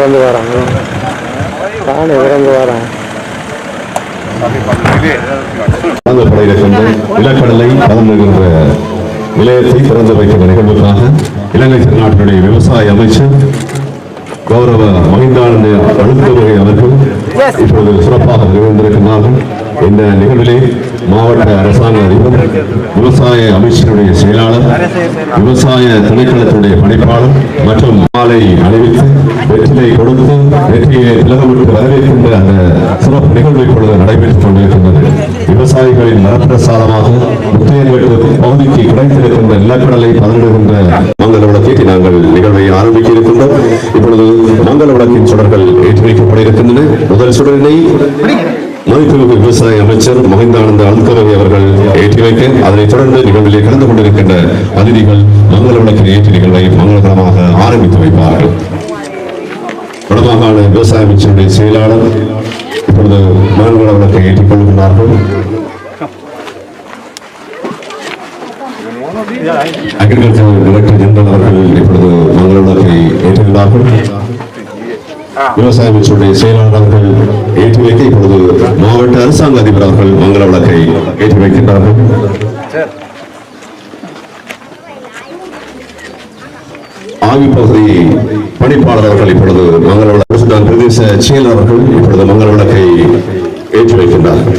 இறந்து வராங்க, தானே இறந்து வராங்க. நிலக்கடலை பதமிடுகின்ற நிலையத்தை திறந்து வைக்கின்ற நிகழ்வுக்காக இலங்கை திருநாட்டினுடைய விவசாய அமைச்சர் கௌரவ மகிந்தானந்த அழுத்தவகை அவர்கள் இப்பொழுது சிறப்பாக நிறைவேந்திருக்கிறார்கள். இந்த நிகழ்விலே மாவட்ட அரசாங்க அதிபர், விவசாய அமைச்சருடைய செயலாளர், விவசாய திணைக்களத்துடைய பணிப்பாளர் மற்றும் மாலை அணிவித்து வெற்றிலை கொடுத்து வெற்றியை திலகமிட்டு வரவேற்கின்ற அந்த சிறப்பு நிகழ்வு இப்பொழுது நடைபெற்றுக் கொண்டிருக்கின்றது. விவசாயிகளின் வரப்பிரசாதமாக முத்தையன்பேட்டு பகுதிக்கு கிடைத்திருக்கின்ற நிலக்கடலை பதனிடுகின்ற மங்கள விளக்கை நாங்கள் நிகழ்வை ஆரம்பிக்க இருக்கின்றோம். இப்பொழுது மங்கள விளக்கின் சுடர்கள் ஏற்றி வைக்கப்பட இருக்கின்றன. முதல் சுடரினை மதிப்புமிகு விவசாய அமைச்சர் மகிந்தானந்த அழுத்தவகை அவர்கள் ஏற்றி வைக்க, அதனைத் தொடர்ந்து நிகழ்விலே கலந்து கொண்டிருக்கின்ற அதிதிகள் மங்கள விளக்கின் ஏற்றி நிகழ்வை மங்களகரமாக ஆரம்பித்து வைப்பார்கள். வடமாகாண விவசாய அமைச்சருடைய செயலாளர் இப்பொழுது மங்கள விளக்கை ஏற்றிக் கொள்கின்றார்கள். அக்ரிகல்ச்சர் டைரக்டர் ஜெனரல் அவர்கள் இப்பொழுது மங்கள விளக்கை ஏற்றுகிறார்கள். விவசாய அமைச்சருடைய செயலாளர்கள் ஏற்றி வைக்க இப்பொழுது மாவட்ட அரசாங்க அதிபர் அவர்கள் மங்கள விளக்கை ஏற்றி வைக்கின்றார்கள். ஆய்வு பகுதி பணிப்பாளர் அவர்கள் இப்பொழுது மங்கள விளக்கு, பிரதேச செயலாளர்கள் இப்பொழுது மங்கள விளக்கை ஏற்றி வைக்கின்றார்கள்.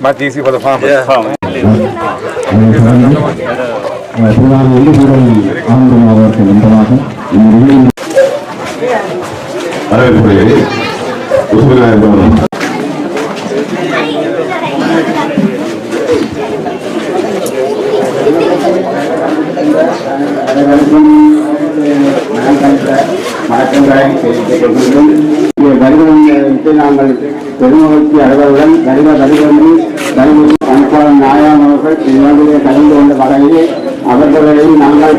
Much easy for the farmers. நாங்கள் பெருமகிழ்ச்சி அடைவதுடன் கடித கடிதங்கள் பணிப்பாளர் நாயான் அவர்கள் இந்நிகழ்விலே கலந்து கொண்ட வகையிலே அவர்களையும் நாங்கள்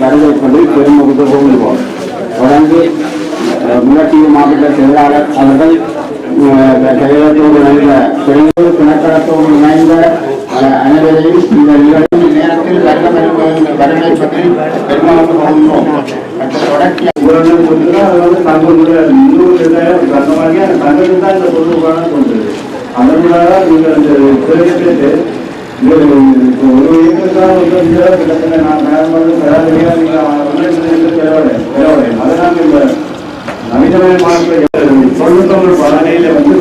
வரவேற்பதில் பெருமகிழ்ச்சி கொள்வோம். தொடர்ந்து முன்னேற்றிய மாவட்ட செயலாளர் அவர்கள் செயலத்தோடு இணைந்த பெண்கள் திணைக்களத்தோடு இணைந்த அனைவரையும் இந்த நிகழ்ச்சி நேரத்தில் வரவேற்பதில் பெருமகிழ்ச்சி கொள்வோம். தொடர்ச்சி அதனால நீங்கள் அந்த கேட்டு ஒரு அதனால் இந்த நவீனமயமான தொழில்நுட்பங்கள் பாதையில வந்து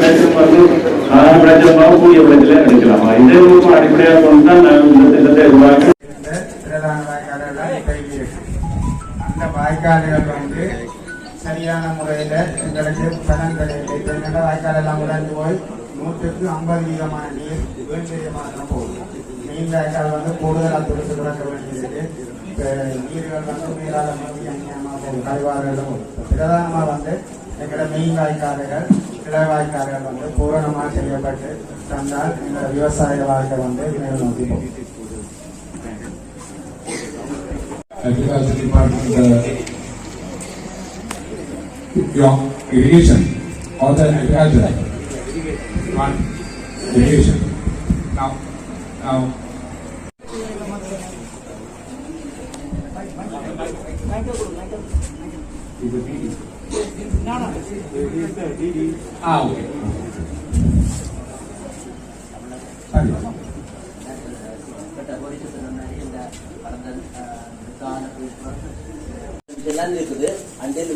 கூடிய படத்தில் எடுக்கலாமா? இதே அடிப்படையாக கொண்டுதான் இந்த திட்டத்தை உருவாக்கி அந்த வாய்க்கால்கள் வந்து சரியான முறையில் எங்களுக்கு பலன் கிடையாது. நல்ல வாய்க்கால் எல்லாம் உடஞ்சு போய் 150% நீர் வேண்டியமாக போகுது. மீன் வாய்க்கால் வந்து கூடுதலாக துடித்து கிடக்க வேண்டியது. நீர்கள் வந்து நீரால் அந்நியமாக போகும் கழிவாறுகளும். பிரதானமாக வந்து எங்களோட மீன் வாய்க்கால்கள் கிளை வாய்க்கால்கள் வந்து பூரணமாக செய்யப்பட்டு தந்தால் எங்களோட விவசாய வாழ்க்கை வந்து மேல் நோக்கி போகும். Agriculture Department your irrigation or the agriculture. One, irrigation. Now. Okay. இதெல்லாம் இருக்குது அண்டில்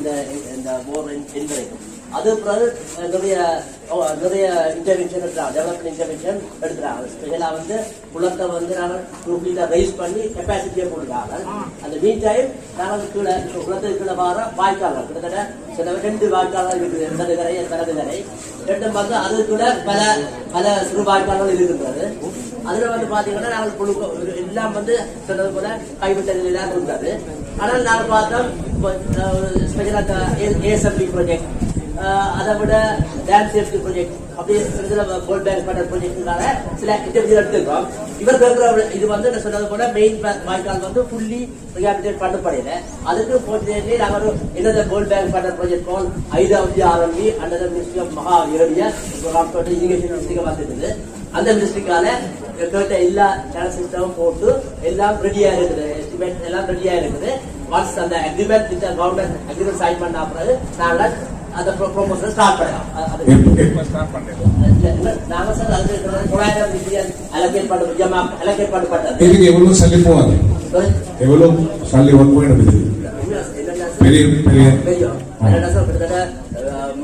இந்த போர் எண்ட் வரைக்கும் அது நிறைய இன்டர்வென்ஷன் எடுக்கிறாங்க, டெவலப்மெண்ட் இன்டர்வென்ஷன் எடுக்கிறாங்க. ஸ்பெஷலாக வந்து குளத்தை வந்து நாங்கள் கம்ப்ளீட்டாக ரைஸ் பண்ணி கெப்பாசிட்டியை கொடுக்குறாங்க. அந்த மீன் டைம் நாங்கள் கீழே குளத்துக்கு கீழே வர வாய்க்கால்கள் கிட்டத்தட்ட சில 2 வாய்க்கால்கள் இருக்குது. எந்தது கரை தனது கரை ரெண்டும் வந்து அது கூட பல சிறு வாய்க்கால்கள் இருக்கின்றது. அதுல வந்து பாத்தீங்கன்னா நாங்கள் எல்லாம் வந்து சொன்னது போல கைவிட்ட நிலையிலாம் இருக்காது. ஆனால் நாங்கள் பார்த்தோம் ஸ்பெஷலாக ஏஎஸ்எம்பி ப்ராஜெக்ட், அதை விட டேம் சேஃப்டி ப்ராஜெக்ட், அப்படி வேர்ல்ட் பேங்க் பண்ண ப்ராஜெக்டுக்காக சில இன்டர்வியூ எடுத்துக்கிறோம். இவர் கேட்கிற இது வந்து நான் சொன்னது போல மெயின் வாய்க்கால் வந்து ஃபுல்லி ரிஹாபிலிட்டேட் பண்ணப்படையில அதுக்கு போட்டி நாங்கள் என்னது வேர்ல்ட் பேங்க் பண்ண project call IWRMB under ministry of மகா ஏரியா இரிகேஷன் மினிஸ்ட்ரிக்கு வந்துருக்குது. அந்த மினிஸ்ட்ரிக்கால கேட்ட எல்லா சேனல் சிஸ்டமும் போட்டு எல்லாம் ரெடியா இருக்குது, எஸ்டிமேட் எல்லாம் ரெடியா இருக்குது. ஒன்ஸ் அந்த அக்ரிமெண்ட் இந்த கவர்மெண்ட் அக்ரிமெண்ட் சைன் பண்ண பிறகு நாங்கள் அந்த ப்ரொமோஷன் ஸ்டார்ட் பண்ணலாம். நாங்கள் சார் அது 900 மில்லியன் அலோகேட் பண்ணப்பட்டது. இதுக்கு எவ்வளவு சல்லி போவாது? எவ்வளவு சல்லி ஒர்க் பண்ண பெரிய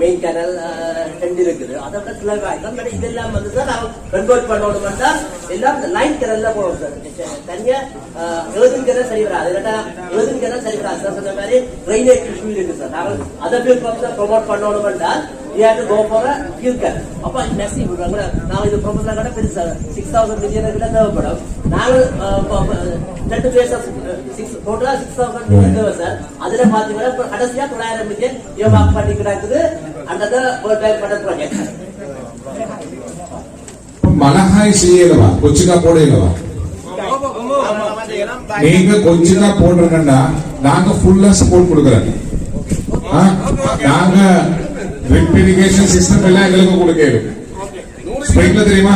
மெயின் கேனல் 2 இருக்குது. அதை விட சில வாய்க்கால் இதெல்லாம் வந்து சார் நாங்கள் கன்வெர்ட் பண்ணணும் தான் எல்லாம் லைன் கேனல்ல போகணும் சார். தனியா எழுதும் கேனல் சரி வராது, எழுதும் கேனல் சரி வராது சார். சொன்ன மாதிரி ட்ரைனேஜ் இஷ்யூ இருக்கு சார். நாங்கள் அதை ப்ரொமோட் பண்ணணும் என்றால் அப்ப மெஸ்ஸி நான் இது ப்ரொபோசல் கூட பெருசா 6000 மில்லியன் கிட்ட தேவைப்படும். நாங்கள் 2 பேஸ் டோட்டலா 6000 மில்லியன் தேவை சார். அதுல பாத்தீங்கன்னா கடைசியா 900 மில்லியன் யோகாக் பண்ணி கிடக்குது. அந்த வேர்ல்ட் பேங்க் பண்ண ப்ராஜெக்ட் மலஹாய் செய்யலவா கொச்சிக்கா போடலவா? நீங்க கொச்சிக்கா போடுறீங்கன்னா நாங்க ஃபுல்லா சப்போர்ட் கொடுக்கறோம். நாங்க ட்ரிப் இரிகேஷன் சிஸ்டம் எல்லாம் எங்களுக்கு கொடுக்கணும். ஸ்ப்ரிங்க்லர் தெரியுமா?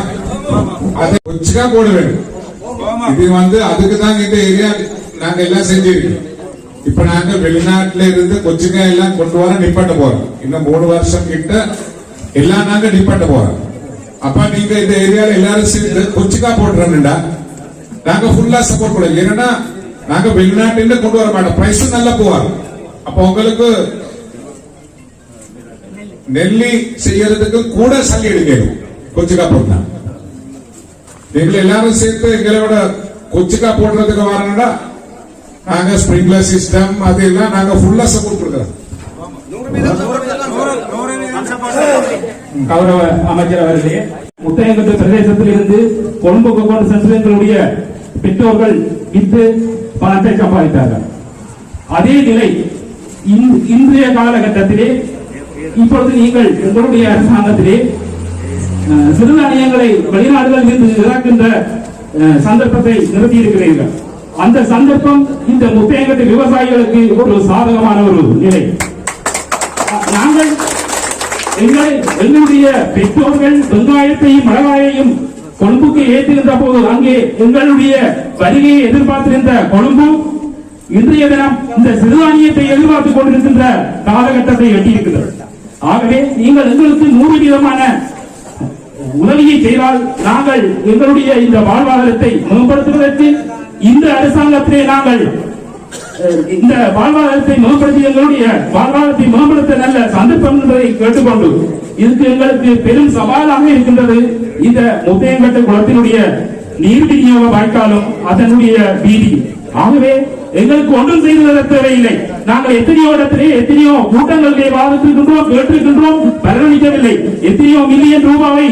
அதை கொச்சிக்கா போட வேண்டும். இது வந்து அதுக்கு தான் இந்த ஏரியா நாங்க எல்லாம் செஞ்சிருக்கோம். இப்ப நாங்க வெளிநாட்டுல இருந்து கொச்சிக்கா எல்லாம் கொண்டு வர நிப்பாட்ட போறோம். இன்னும் 3 வருஷம் கிட்ட எல்லாம் நாங்க நிப்பாட்ட போறோம். அப்ப நீங்க இந்த ஏரியால எல்லாரும் சேர்ந்து கொச்சிக்கா போடுறோம்டா நாங்க ஃபுல்லா சப்போர்ட் கொடுங்க. ஏன்னா நாங்க வெளிநாட்டுல கொண்டு வர மாட்டோம், பிரைஸ் நல்லா போவாங்க. அப்ப உங்களுக்கு நெல்லி செய்யறதுக்கு கூட சல்லி எடுக்கணும் கொச்சிக்கா போட்டா. நீங்க எல்லாரும் சேர்த்து எங்களோட கொச்சிக்கா போடுறதுக்கு வரணும்னா நாங்க ஸ்பிரிங்க்லர் சிஸ்டம் அது எல்லாம் நாங்க ஃபுல்லா சப்போர்ட் கொடுக்கிறோம். கௌரவ அமைச்சர் அவர்களே, முத்தையங்கட்டு பிரதேசத்தில் இருந்து கொழும்பு கொண்டு சென்று எங்களுடைய பெற்றோர்கள் வித்து பணத்தை சம்பாதித்தார்கள். அதே நிலை இன்றைய காலகட்டத்திலே இப்பொழுது நீங்கள் உங்களுடைய அரசாங்கத்திலே சிறுதானியங்களை வெளிநாடுகளில் இருந்து இறக்கின்ற சந்தர்ப்பத்தை நிறுத்தியிருக்கிறீர்கள். அந்த சந்தர்ப்பம் இந்த முத்தையங்கட்டு விவசாயிகளுக்கு ஒரு சாதகமான ஒரு நிலை. நாங்கள் எங்களுடைய பெற்றோர்கள் வெங்காயத்தையும் மிளகாயையும் கொழும்புக்கு ஏற்றுகின்ற போது அங்கே எங்களுடைய வருகையை எதிர்பார்த்திருந்த கொழும்பு இன்றைய தினம் இந்த சிறுதானியத்தை எதிர்பார்த்துக் கொண்டிருக்கின்ற காலகட்டத்தை எட்டியிருக்கிறது. ஆகவே நீங்கள் எங்களுக்கு 100% உதவியை செய்தால் நாங்கள் எங்களுடைய இந்த வாழ்வாதாரத்தை மேம்படுத்துவதற்கு இந்த அரசாங்கத்திலே நாங்கள் இந்த வாழ்வாதாரத்தை மேம்படுத்தி எங்களுடைய வாழ்வாதாரத்தை மேம்படுத்த நல்ல சந்தர்ப்பம் என்பதை கேட்டுக்கொண்டு இதுக்கு எங்களுக்கு பெரும் சவாலாக இருக்கின்றது இந்த முத்தையங்கட்டு குளத்தினுடைய நீர் விநியோக வாய்க்காலும் அதனுடைய வீதி. ஆகவே எங்களுக்கு ஒன்றும் செய்து தேவையில்லை. நாங்கள் எத்தனையோ இடத்திலே எத்தனையோ கூட்டங்களிலே வாதித்திருக்கின்றோம், கேட்டிருக்கின்றோம், பலனளிக்கவில்லை. எத்தனையோ மில்லியன் ரூபாவை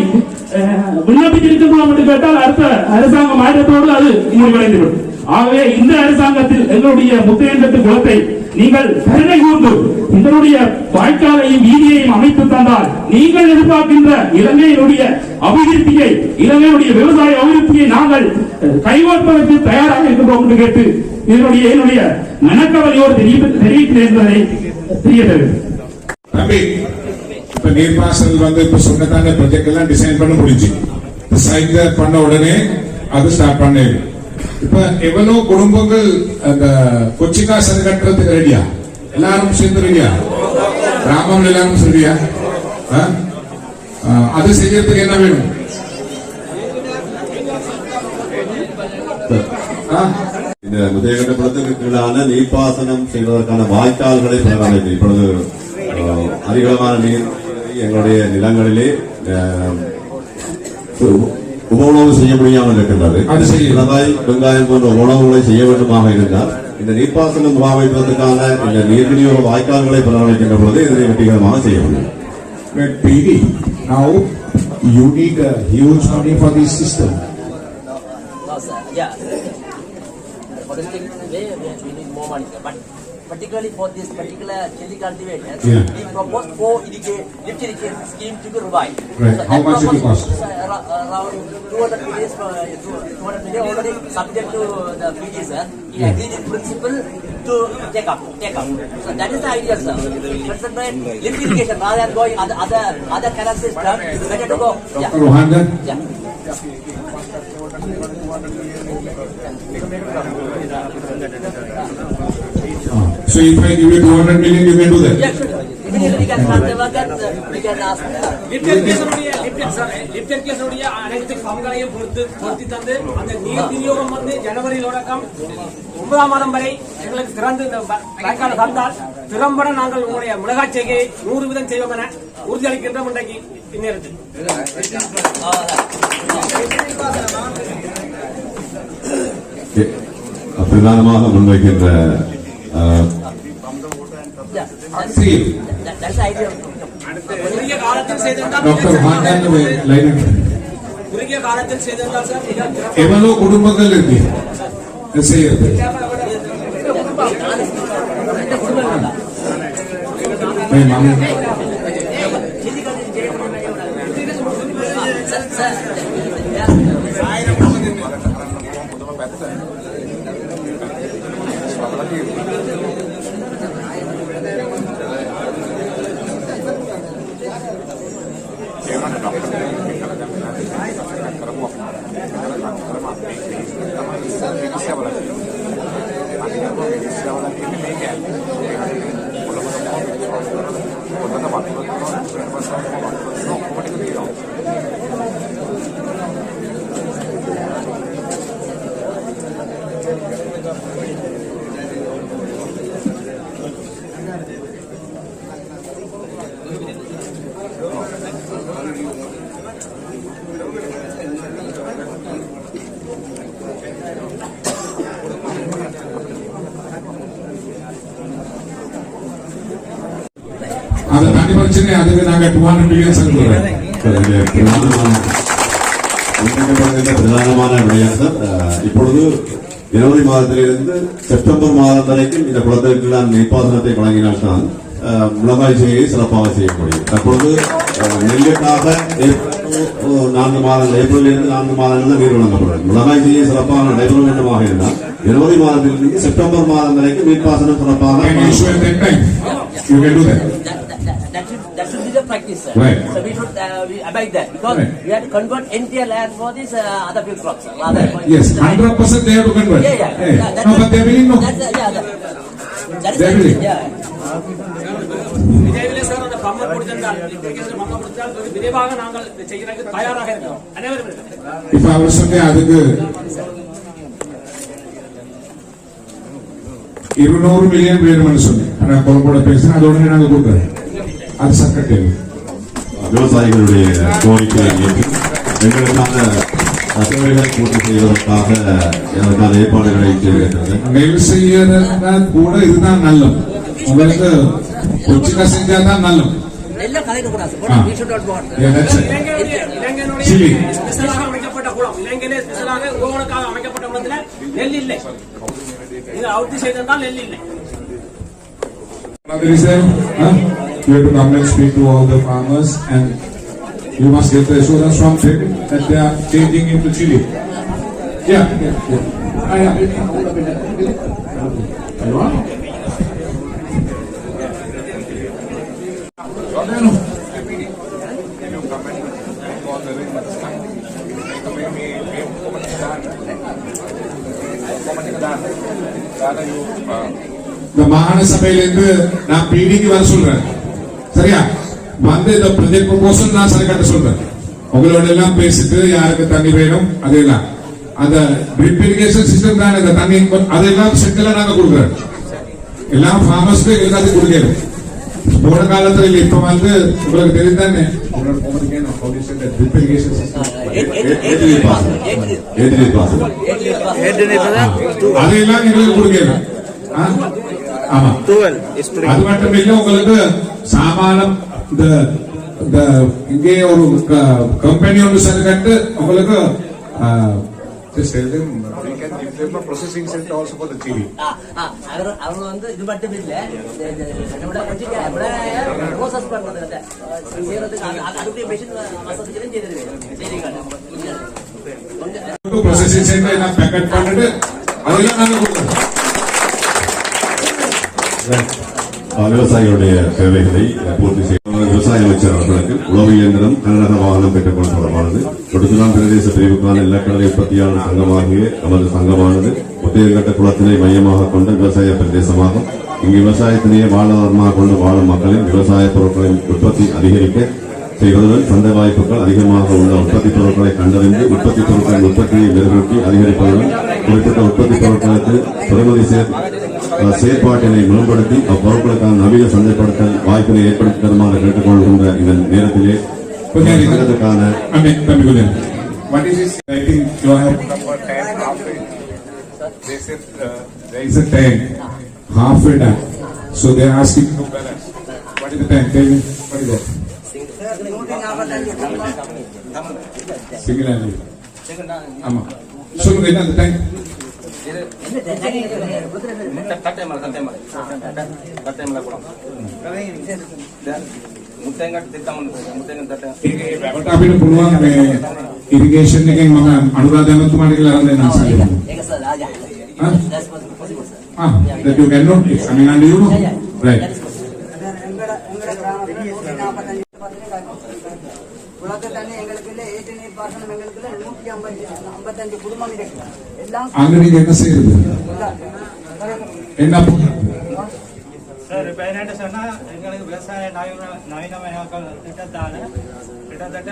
விண்ணப்பித்திருக்கின்றோம் என்று கேட்டால் அடுத்த அரசாங்கம் ஆயிரத்தோடு அது முடிவடைந்துவிடும். ஆகவே இந்த அரசாங்கத்தில் எங்களுடைய முத்தையங்கட்டு குளத்தை நீங்கள் கருணை கூர்ந்து இதனுடைய வாய்க்காலையும் வீதியையும் அமைத்து தந்தால் நீங்கள் எதிர்பார்க்கின்ற இலங்கையினுடைய அபிவிருத்தியை, இலங்கையுடைய விவசாய அபிவிருத்தியை நாங்கள் கைகோர்ப்பதற்கு தயாராக இருக்கின்றோம் என்று கேட்டு என்னுடைய மனக்கவலையோடு தெரிவிக்கிறேன் என்பதை தெரிய தம்பி இப்ப நீர்ப்பாசல் வந்து இப்ப சொன்னதான ப்ராஜெக்ட் எல்லாம் டிசைன் பண்ண முடிஞ்சு சைட்ல பண்ண உடனே அது ஸ்டார்ட் பண்ணு. இப்ப எவ்வளவு குடும்பங்கள் அந்த கொச்சிக்கா சரி கட்டுறதுக்கு ரெடியா? எல்லாரும் சேர்ந்து ரெடியா? கிராமம் எல்லாரும் சரியா? அது செய்யறதுக்கு என்ன வேணும்? இந்த முதையகட்ட குளத்துக்கு கீழான நீர்ப்பாசனம் செய்வதற்கான வாய்க்கால்களை பராமரித்து இப்பொழுது அதிகளவான நீர் எங்களுடைய நிலங்களிலே உணவு செய்ய முடியாமல் இருக்கின்றது. மிளகாய் வெங்காயம் போன்ற உணவுகளை செய்ய வேண்டுமாக இருந்தால் இந்த நீர்ப்பாசனம் முகாமைப்பதற்கான இந்த நீர் விநியோக வாய்க்கால்களை பராமரிக்கின்ற பொழுது இதனை வெற்றிகரமாக செய்ய முடியும். Now you need a huge money for this system. Yeah. For the thing today, we need more money, but particularly for this particular chili cultivator, we propose 4 lift irrigation scheme to be revived. Right. So how much it will cost? Around 200 million already subject to the PG, sir. He agreed in principle to take up. So that is the idea, sir. Concentrate lift irrigation rather than going other canal system. Better to go. Dr. Rohandan? Yeah. So if I give you 200 million, you can do that? Yeah, sure. Immediately we can start the work and we can ask. Lifter அனைத்து பங்களையும் பொருத்தி தந்து அந்த நீர் விநியோகம் வந்து ஜனவரி தொடக்கம் 9ஆம் மாதம் வரை எங்களுக்கு திறந்து இந்த வாய்க்கால தந்தால் திறம்பட நாங்கள் உங்களுடைய மிளகாய் செய்கையை 100% செய்வோம் என உறுதியளிக்கின்றோம். இன்றைக்கு இந்நேரத்தில் பிரதானமாக முன்வைக்கின்ற குறுகிய காலத்தில் செய்திருந்தால் சார் எவ்வளவு குடும்பங்கள் இருக்கு செய்யறது? அதை தனி பிரச்சனை, அதுக்கு நாங்க 200 மில்லியன் செலுத்துறோம். பிரதானமான விடயம் சார், இப்பொழுது ஜனவரி மாதத்திலிருந்து செப்டம்பர் மாதம் வரைக்கும் இந்த குளத்திற்கு நான் நீர்ப்பாசனத்தை வழங்கினால்தான் மிளகாய் செய்கையை சிறப்பாக செய்ய முடியும். தற்பொழுது நெல்லுக்காக 4 மாதங்கள், ஏப்ரலிலிருந்து 4 மாதங்கள் நீர் வழங்கப்படும். மிளகாய் செய்கை சிறப்பாக நடைபெற வேண்டுமாக இருந்தால் ஜனவரி மாதத்திலிருந்து செப்டம்பர் மாதம் வரைக்கும் நீர்ப்பாசனம் சிறப்பாக. That should be the practice, sir. Right. So we should we abide that because we have to convert entire land for this other field crops. Yes, 100% they have to convert. Yeah. No, but they will know. That is They will. yeah. விரைவில் sir அந்த பம்மர் கொடுத்தால் விரைவாக நாங்கள் செய்யறதுக்கு தயாராக இருக்கிறோம். அனைவரும் இப்ப அவர் சொன்ன அதுக்கு 200 மில்லியன் வேணும்னு சொன்னேன். ஆனா கொலப்போட பேசினா அதோட நாங்க கொடுக்குறோம். அது சக்கட்டு விவசாயிகளுடைய கோரிக்கையை ஏற்று எங்களுக்கான தேவைகளை பூர்த்தி செய்வதற்காக அதற்கான ஏற்பாடுகளை செய்திருக்கிறது. நெல் செய்யறதுனா கூட இதுதான் நல்லம். உங்களுக்கு கொச்சிக்கா செஞ்சாதான் நல்லம். எல்லாம் கலைக்க கூடாது. We should not want. இலங்கையினுடைய ஸ்பெஷலாக அமைக்கப்பட்ட குளம், இலங்கையிலே ஸ்பெஷலாக உழவனுக்காக அமைக்கப்பட்ட குளத்தில் நெல் இல்லை. இது அவுத்தி செய்தால் நெல் இல்லை. You have to come and speak to all the farmers and you must get the assurance from them that they are changing into chili. Yeah. இந்த மாகாண சபையிலிருந்து நான் பிடிக்கு வர சொல்றேன். சரியா? வந்து இந்த ப்ராஜெக்ட் ப்ரொபோசல் நான் சரிக்கட்ட சொல்றேன். உங்களோட எல்லாம் பேசிட்டு யாருக்கு தண்ணி வேணும் அதெல்லாம் அந்த ட்ரிப் இரிகேஷன் சிஸ்டம் தான் இந்த தண்ணி அதெல்லாம் செட்டில் நாங்க கொடுக்குறோம். எல்லாம் ஃபார்மர்ஸ்க்கு எல்லாத்தையும் கொடுக்கணும். போன காலத்துல இல்ல இப்ப வந்து உங்களுக்கு தெரியுதானே ட்ரிப் இரிகேஷன் சிஸ்டம் அதெல்லாம் எங்களுக்கு கொடுக்கணும். ஆமா, அது மட்டும் இல்ல உங்களுக்கு சாமானம் இந்த இங்கே ஒரு கம்பெனி ஒன்று சரிக்கட்டு உங்களுக்கு processing center also for the chili. அவங்க வந்து இது மட்டும் இல்ல ப்ரோசஸ் பண்றது அதுக்கு மிஷின் வசதிகளும் செய்திருக்கேன். ப்ராசஸிங் சென்டர் நான் பேக்கெட் பண்ணிட்டு அதெல்லாம் நாங்க கொடுக்குறோம். விவசாயிகளுடைய தேவைகளை பூர்த்தி செய்ய விவசாய அமைச்சர் அவர்களுக்கு உழவு இயந்திரம் கனரக வாகனம் பெற்றுக் கொண்டு தொடர்பானது கொடுத்துலாம் பிரதேச பிரிவுக்கான நிலக்கடலை உற்பத்தியாளர் சங்கமாகிய நமது சங்கமானது முத்தையங்கட்ட குளத்தினை மையமாக கொண்ட விவசாய பிரதேசமாகும். இங்கு விவசாயத்தினையே வாழ்வாதாரமாக கொண்டு வாழும் மக்களின் விவசாய பொருட்களின் உற்பத்தி அதிகரிக்க செய்வதுடன் சந்தை வாய்ப்புகள் அதிகமாக உள்ள உற்பத்தி பொருட்களை கண்டறிந்து உற்பத்தி பொருட்களின் உற்பத்தியை மெருகூட்டி அதிகரிப்பதுடன் குறிப்பிட்ட உற்பத்தி பொருட்களுக்கு பெறுமதி செயற்பாட்டினை மேம்படுத்தி அப்பொருட்களுக்கான நவீன சந்தைப்படுத்தல் வாய்ப்பினை ஏற்படுத்தி தருமாறு கேட்டுக்கொள்கின்ற இந்த நேரத்திலே What is this? I think you have Number 10 halfway. They said there is a tank halfway done. So they are asking to balance. What is the tank? Tell me. What is that? Single handed. ஆமா. சொல்லுங்க என்ன அந்த tank? අපිට පුළුවන් මේ irrigation එකෙන් මම අනුරාධපුරතුමාට කියලා අරන් දෙන්නම් සල්ලි. ඒක sir Raja. That's possible sir. That you cannot examine and you know. Right. அங்க நீங்க என்ன செய்யறது? என்ன சார் இப்போ என்னென்னு சொன்னால் எங்களுக்கு விவசாய நவீனமயமாக்கல் திட்டத்தால் கிட்டத்தட்ட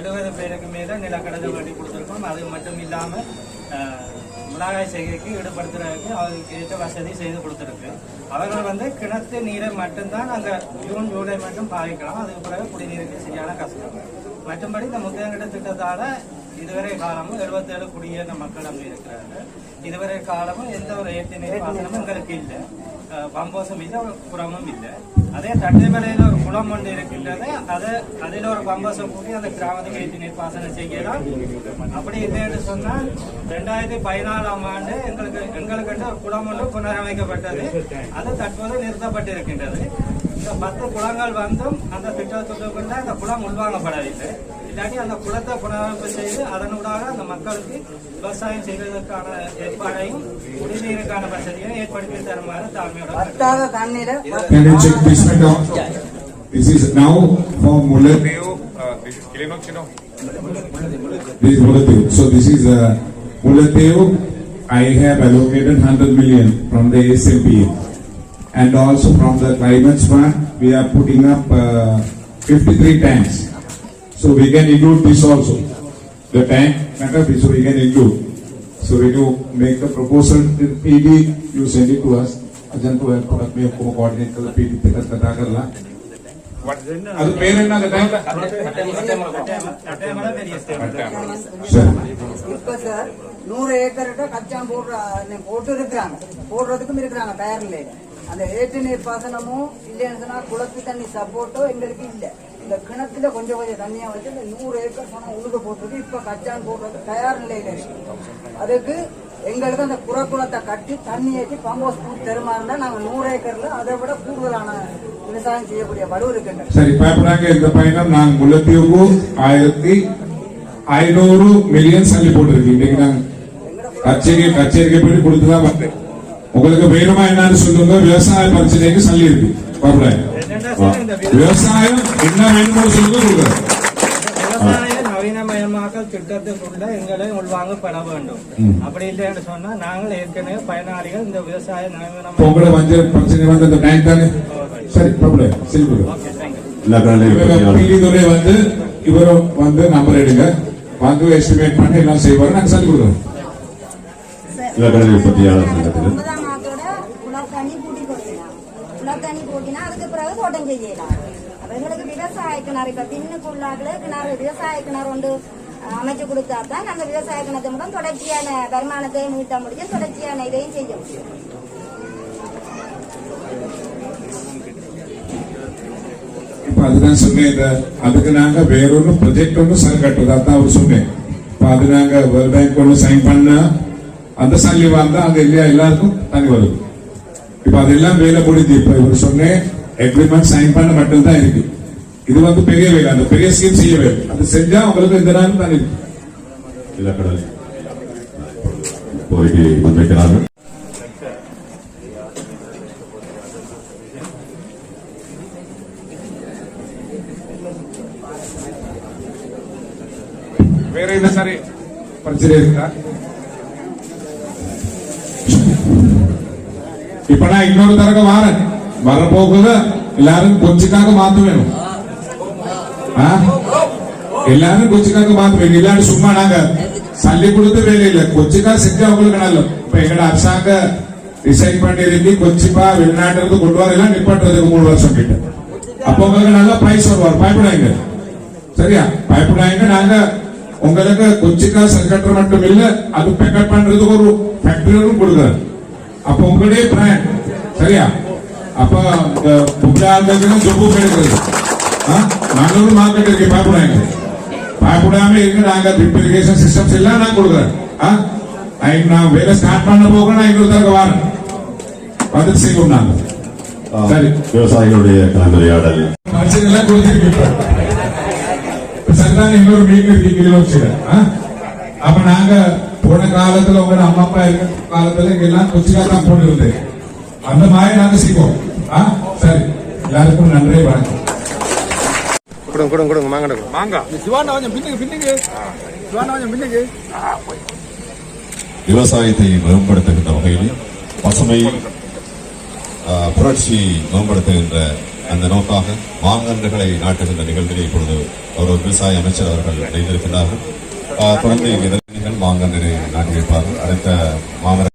70 பேருக்கு மேலே நிலக்கடலை வட்டி கொடுத்துருக்கோம். அது மட்டும் இல்லாமல் மிளகாய் செய்கைக்கு ஈடுபடுத்துறதுக்கு அவருக்கு ஏற்ற வசதி செய்து கொடுத்துருக்கு. அவர்கள் வந்து கிணத்து நீரை மட்டும்தான் அங்கே ஜூன் ஜூலை மட்டும் பாவிக்கலாம். அதுக்கு பிறகு குடிநீருக்கு சரியான கஷ்டம். மற்றபடி இந்த முத்தையங்கட்ட திட்டத்தால் இதுவரை காலமும் 77 குடியேற்ற மக்கள் அங்கே இருக்கிறார்கள். இதுவரை காலமும் எந்த ஒரு ஏற்ற நீர் பாசனமும் எங்களுக்கு இல்லை, பம்போசம் இல்லை, ஒரு குளமும் இல்லை. அதே தட்டைமலையில் ஒரு குளம் ஒன்று இருக்கின்றது. அதில் ஒரு பம்போசம் கூட்டி அந்த கிராமத்துக்கு ஏற்ற நீர் பாசனம் செய்யலாம். அப்படி இல்லைன்னு சொன்னால் 2014ஆம் ஆண்டு எங்களுக்கு ஒரு குளம் ஒன்று புனரமைக்கப்பட்டது. அது தற்போது நிறுத்தப்பட்டிருக்கின்றது. இந்த 10 குளங்கள் வந்தும் அந்த திட்டத்துக்குள்ள அந்த குளம் உள்வாங்கப்படவில்லை. இல்லாட்டி அந்த குளத்தை புனரமைப்பு செய்து அதனூடாக அந்த மக்களுக்கு விவசாயம் செய்வதற்கான ஏற்பாடையும் குடிநீருக்கான வசதியை ஏற்படுத்தி தருமாறு தாழ்மையோட. Can you check this matter? This is now for Mulladev. this is Kilinochino. This is Mulladev. So this is Mulladev. I have allocated 100 million from the SMP. And also from the Climate Fund, we are putting up 53 tanks. So we can include this also. The tank matter, so we can include. So when you make the proposal to PD, you send it to us. Ajan to help us make coordinate the PD because the Dagarla. What? That's the main and the tank. Sir. இப்ப sir 100 ஏக்கர்கிட்ட கச்சான் போடுறதுக்கும் இருக்கிறாங்க தயாரில்லை. அந்த ஏற்று நீர் பாசனமும் இல்லைன்னு சொன்னா குளத்து தண்ணி சப்போர்ட்டோ எங்களுக்கு இல்லை. இந்த கிணத்துல கொஞ்சம் தண்ணியா வச்சு இந்த 100 ஏக்கர் பணம் உழுது போட்டுருக்கு. இப்ப கச்சான் போடுறது தயார் நிலையில இருக்கு. அதுக்கு எங்களுக்கு அந்த குளத்தை கட்டி தண்ணி ஏற்றி பம்போஸ் தருமாறுனா நாங்க 100 ஏக்கர்ல அதை விட கூடுதலான விவசாயம் செய்யக்கூடிய வலு இருக்கின்றன. சரி பாப்பனாங்க இந்த பயணம் நாங்க முல்லத்தீவுக்கு 1500 மில்லியன் சல்லி போட்டிருக்கு. இன்னைக்கு நாங்க கச்சேரிக்கு போயிட்டு கொடுத்துதான் வந்தேன். உங்களுக்கு வேணுமா என்னன்னு சொல்லுங்க. விவசாய பிரச்சனைக்கு சல்லி இருக்கு பாப்பனாங்க. என்னென்ன விவசாயம் என்ன வேணுமோ சொல்லுங்க கொடுக்குறேன். விவசாய நவீனமயமாக்கல் திட்டத்துக்குள்ள எங்களை உள்வாங்கப்பட வேண்டும். அப்படி இல்லைன்னு சொன்னா நாங்கள் ஏற்கனவே பயனாளிகள் இந்த விவசாய நவீனமயம் உங்களோட பிரச்சனை வந்து அந்த டைம் தானே சரி ப்ராப்ளம் சரி துறை வந்து இவரும் வந்து நம்பர் எடுங்க வந்து எஸ்டிமேட் பண்ணி எல்லாம் செய்வாரு நாங்க சொல்லி கொடுக்குறோம். அதுக்கு பிறகு தோட்டம் செய்யலாம். எங்களுக்கு விவசாய கிணறு இப்ப பின்னுக்குள்ளாக கிணறு விவசாய கிணறு ஒன்று அமைச்சு கொடுத்தா தான் நாங்க விவசாய கிணத்தை மூலம் தொடர்ச்சியான வருமானத்தையும் ஈட்ட முடியும், தொடர்ச்சியான இதையும் செய்ய முடியும். இப்ப அதுதான் சொன்னேன். அதுக்கு நாங்க வேறொன்னு ப்ரொஜெக்ட் ஒன்று சார் கட்டுறது அதான் அவர் சொன்னேன். இப்ப அது நாங்க வேர்ல்ட் பேங்க் ஒன்று சைன் பண்ண அந்த சல்லி வாழ்ந்தா அங்க இல்லையா எல்லாருக்கும் தனி வருது. இப்ப அதெல்லாம் வேலை முடிஞ்சு இப்ப இவர் சொன்னேன் எக்ரிமெண்ட் சைன் பண்ண மட்டும்தான் இருக்கு. இது வந்து பெரிய வேலை, அந்த பெரிய ஸ்கீம் செய்ய வேலை. அது செஞ்சா உங்களுக்கு இந்த நாளும் தான் இருக்கு. நிலக்கடலை கோரிக்கை முன்வைக்கிறார்கள். வேற என்ன சரி பிரச்சனை இருக்கா? இப்ப நான் இன்னொரு தரக வாரேன். வரப்போகுது எல்லாரும் கொச்சிக்காக மாத்த வேணும். எல்லாரும் கொச்சிக்காக மாத்த வேணும். இல்லாட்டி சும்மா நாங்க சல்லி கொடுத்து வேலை இல்லை. கொச்சிக்கா செஞ்சா உங்களுக்கு நல்ல. இப்ப எங்கட அரசாங்க டிசைன் பண்ணி இருக்கு கொச்சிப்பா வெளிநாட்டுல இருந்து கொண்டு வரலாம் நிப்பாட்டுறதுக்கு 3 வருஷம் கிட்ட. அப்ப உங்களுக்கு நல்ல பிரைஸ் வருவார். பயப்படாங்க சரியா? பயப்படாங்க. நாங்க உங்களுக்கு கொச்சிக்கா சென்கட்டர் மட்டும் இல்ல அது பேக்கப் பண்றதுக்கு ஒரு ஃபேக்டரியும் கொடுக்குறோம். அப்ப உங்களுடைய பிராண்ட் சரியா? அப்ப முக்கியம் ஜொப்பு கிடைக்கிறது. நாங்களும் மார்க்கெட் இருக்கு. பயப்படாங்க. பயப்படாம இருக்கு. நாங்க ட்ரிப் இரிகேஷன் சிஸ்டம்ஸ் எல்லாம் நான் கொடுக்குறேன். நான் வேலை ஸ்டார்ட் பண்ண போக நான் இன்னொரு தரக வரேன் வந்து செய்வோம். நாங்க சரி விவசாயிகளுடைய கலந்துரையாடல் பிரச்சனை எல்லாம் கொடுத்துருக்கோம். சரிதான் இன்னொரு மீன் இருக்கு. அப்ப நாங்க போன காலத்துல உங்க அம்மா அப்பா இருக்க காலத்துல எல்லாம் கொச்சிக்கா தான் போட்டு இருந்தேன். அந்த மாதிரி நாங்க செய்வோம். சரி எல்லாருக்கும் நன்றி வணக்கம். கொடுங்க மாங்க விவசாயத்தை மேம்படுத்துகின்ற வகையில் பசுமை புரட்சி மேம்படுத்துகின்ற அந்த நோக்காக மாங்கன்றுகளை நாட்டுகின்ற நிகழ்விலே இப்பொழுது ஒரு விவசாய அமைச்சர் அவர்கள் இணைந்திருக்கிறார்கள். தொடர்ந்து இதற்கு மாங்கன்றை நாட்டியிருப்பார்கள். அடுத்த மாமர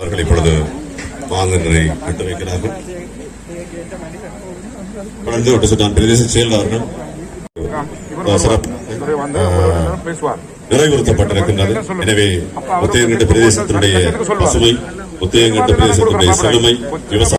அவர்கள் இப்பொழுது மாங்கன்றை நட்டு வைக்கிறார்கள். தொடர்ந்து ஒட்டுசுட்டான் பிரதேச செயலாளர்கள் நிறைவுறுத்தப்பட்டிருக்கின்றது. எனவே முத்தையங்கட்டு பிரதேசத்தினுடைய பசுமை, முத்தையங்கட்டு பிரதேசத்தினுடைய செழுமை, விவசாயம்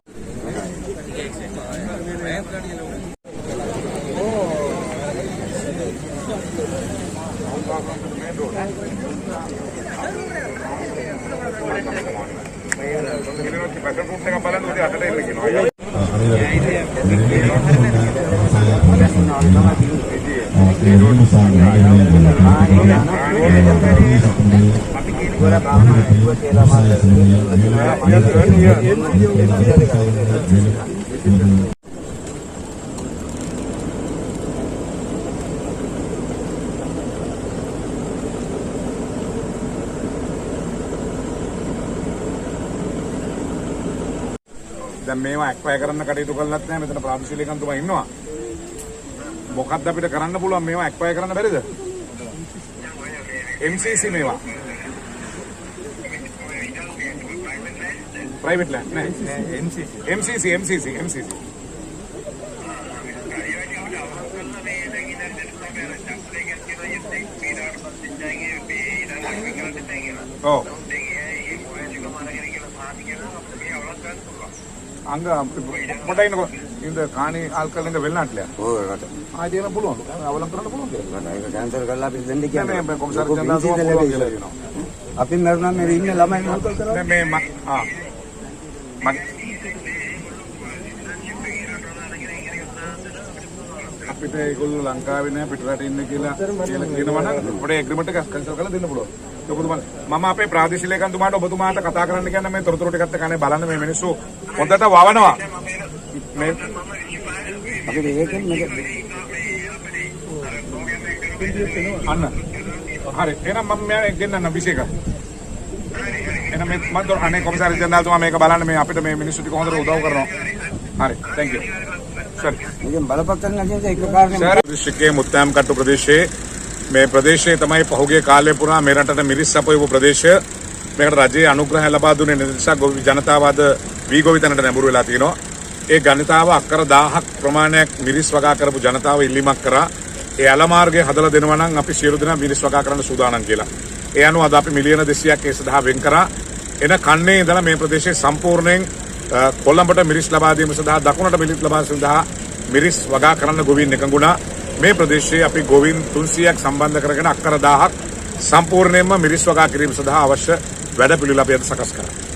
දැන් මේවා ඇක්වය කරන්න කටයුතු කරලත් නැහැ. මෙතන ප්‍රාදේශීයකන්තුමා ඉන්නවා. මොකක්ද අපිට කරන්න පුළුවන් මේවා ඇක්වය කරන්න බැරිද? MCC මේවා ප්‍රයිවට් ලෑන්ඩ් නෑ. MCC ඔව් அங்க பொட்டைனோ இந்த காணி ஆட்கள் இங்க வெளிநாட்டுல ஆஜீன පුළුවන් අවලම් කරන්න පුළුවන් කියලා ඒක කැන්සල් කරලා අපි දෙන්න කියන්නේ මේ කොම්සාර ජනතාව පුළුවන් කියලා කියනවා. අපි මරුණා මේ ඉන්න ළමයි මොකද කරන්නේ මේ අපිට ඒගොල්ලෝ ලංකාවේ නෑ පිටරට ඉන්න කියලා කියනවා නම් පොඩි ඇග්‍රීමන්ට් එකක් කැන්සල් කරලා දෙන්න පුළුවන්. ඔබතුමා මම අපේ ප්‍රාදේශීය ලේකම්තුමාට ඔබතුමාට කතා කරන්න කියන්නේ මේ තොරතුරු ටිකත් එක්ක අනේ බලන්න මේ මිනිස්සු හොඳට වවනවා මේ අපි දෙකෙන් මේක අන්න හරි එහෙනම් මම මෙයාට ගෙන්නන්න විශේෂ එහෙනම් මේ මම අනේ කොමසාරි ජනරාල්තුමා මේක බලන්න මේ අපිට මේ මිනිස්සු ටික හොඳට උදව් කරනවා හරි thank you सर के मुत्ताम कट्टु प्रदेशे මේ ප්‍රදේශයේ තමයි පහුගිය කාලය පුරා මේ රටට මිරිස් සපයපු ප්‍රදේශය. මේකට රජයේ අනුග්‍රහය ලබා දුන්නේ නිසා ජනතාව අද වී ගොවිතැනට නැඹුරු වෙලා තිනවා. ඒ ජනතාව අක්කර 1000ක් ප්‍රමාණයක් මිරිස් වගා කරපු ජනතාව ඉල්ලීමක් කරා. ඒ අල මාර්ගය හදලා දෙනවා නම් අපි සියලු දෙනා මිරිස් වගා කරන්න සූදානම් කියලා. ඒ අනුව අද අපි මිලියන 200ක් ඒ සඳහා වෙන් කරා. එන කන්නේ ඉඳලා මේ ප්‍රදේශයේ සම්පූර්ණයෙන් කොළඹට මිරිස් ලබා දීම සඳහා දකුණට මිරිස් ලබා සඳහා මිරිස් වගා කරන්න ගොවීන් එකඟුණා. මේ ප්‍රදේශයේ අපි ගොවීන් 300ක් සම්බන්ධ කරගෙන අක්කර 1000ක් සම්පූර්ණයෙන්ම මිරිස් වගා කිරීම සඳහා අවශ්‍ය වැඩ පිළිවෙල අපි අද සකස් කරා.